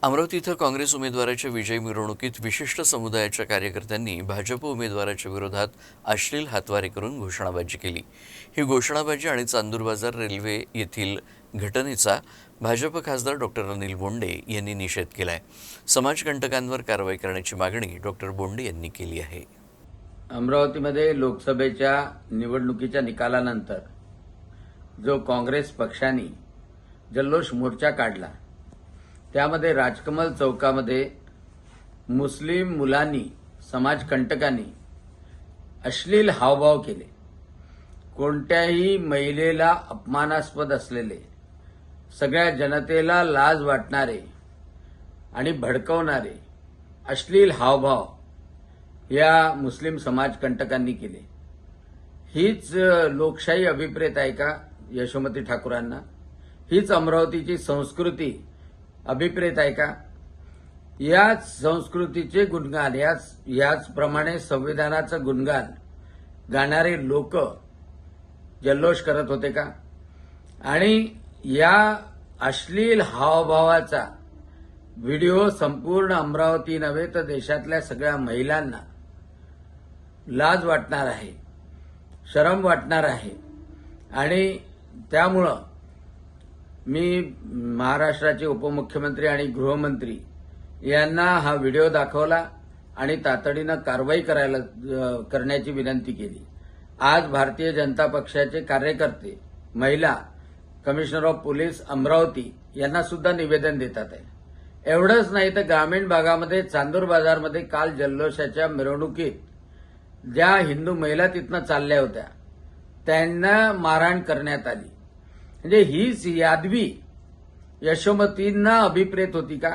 अमरावती इथं काँग्रेस उमेदवाराच्या विजयी मिरवणुकीत विशिष्ट समुदायाच्या कार्यकर्त्यांनी भाजप उमेदवाराच्या विरोधात अश्लील हातवारे करून घोषणाबाजी केली। ही घोषणाबाजी आणि चांदूर बाजार रेल्वे येथील घटनेचा भाजप खासदार डॉक्टर अनिल बोंडे यांनी निषेध केलाय। समाजकंटकांवर कारवाई करण्याची मागणी डॉक्टर बोंडे यांनी केली आहे। अमरावतीमध्ये लोकसभेच्या निवडणुकीच्या निकालानंतर जो काँग्रेस पक्षाने जल्लोष मोर्चा काढला, त्यामध्ये राजकमल चौकामध्ये मुस्लिम मुलांनी, समाजकंटकांनी अश्लील हावभाव केले। कोणत्याही महिलेला अपमानास्पद असलेले, सगळ्या जनतेला लाज वाटणारे आणि भडकवणारे अश्लील हावभाव या मुस्लिम समाजकंटकांनी केले। हीच लोकशाही अभिप्रेत आहे का यशोमती ठाकूरांना? हीच अमरावतीची संस्कृती अभिप्रेत आहे का? याच संस्कृतीचे गुणगान, याचप्रमाणे संविधानाचं गुणगान गाणारे लोक जल्लोष करत होते का? आणि या अश्लील हावभावाचा व्हिडिओ संपूर्ण अमरावती नव्हे तर देशातल्या सगळ्या महिलांना लाज वाटणार आहे, शरम वाटणार आहे। आणि त्यामुळं मी महाराष्ट्राचे उपमुख्यमंत्री आणि गृहमंत्री यांना हा व्हिडिओ दाखवला आणि तातडीनं कारवाई करण्याची विनंती केली। आज भारतीय जनता पक्षाचे कार्यकर्ते, महिला, कमिशनर ऑफ पोलीस अमरावती यांना सुद्धा निवेदन देतात आहे। एवढंच नाही तर ग्रामीण भागामध्ये चांदूर बाजारमध्ये काल जल्लोषाच्या मिरवणुकीत ज्या हिंदू महिला तिथनं चालल्या होत्या त्यांना मारहाण करण्यात आली। म्हणजे हीच यादवी यशोमतींना अभिप्रेत होती का?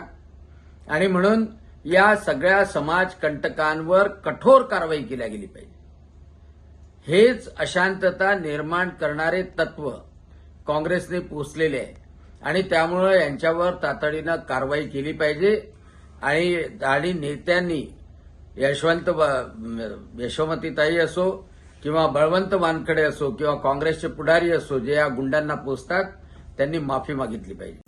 आणि म्हणून या सगळ्या समाजकंटकांवर कठोर कारवाई केली गेली पाहिजे। हेच अशांतता निर्माण करणारे तत्व काँग्रेसने पोसलेले आहे आणि त्यामुळे यांच्यावर तातडीनं कारवाई केली पाहिजे। आणि नेत्यांनी यशोमतीताई असो किंवा बळवंत वानखडे असो किंवा काँग्रेसचे पुढारी असो, जे या गुंडांना पोसतात, त्यांनी माफी मागितली पाहिजे।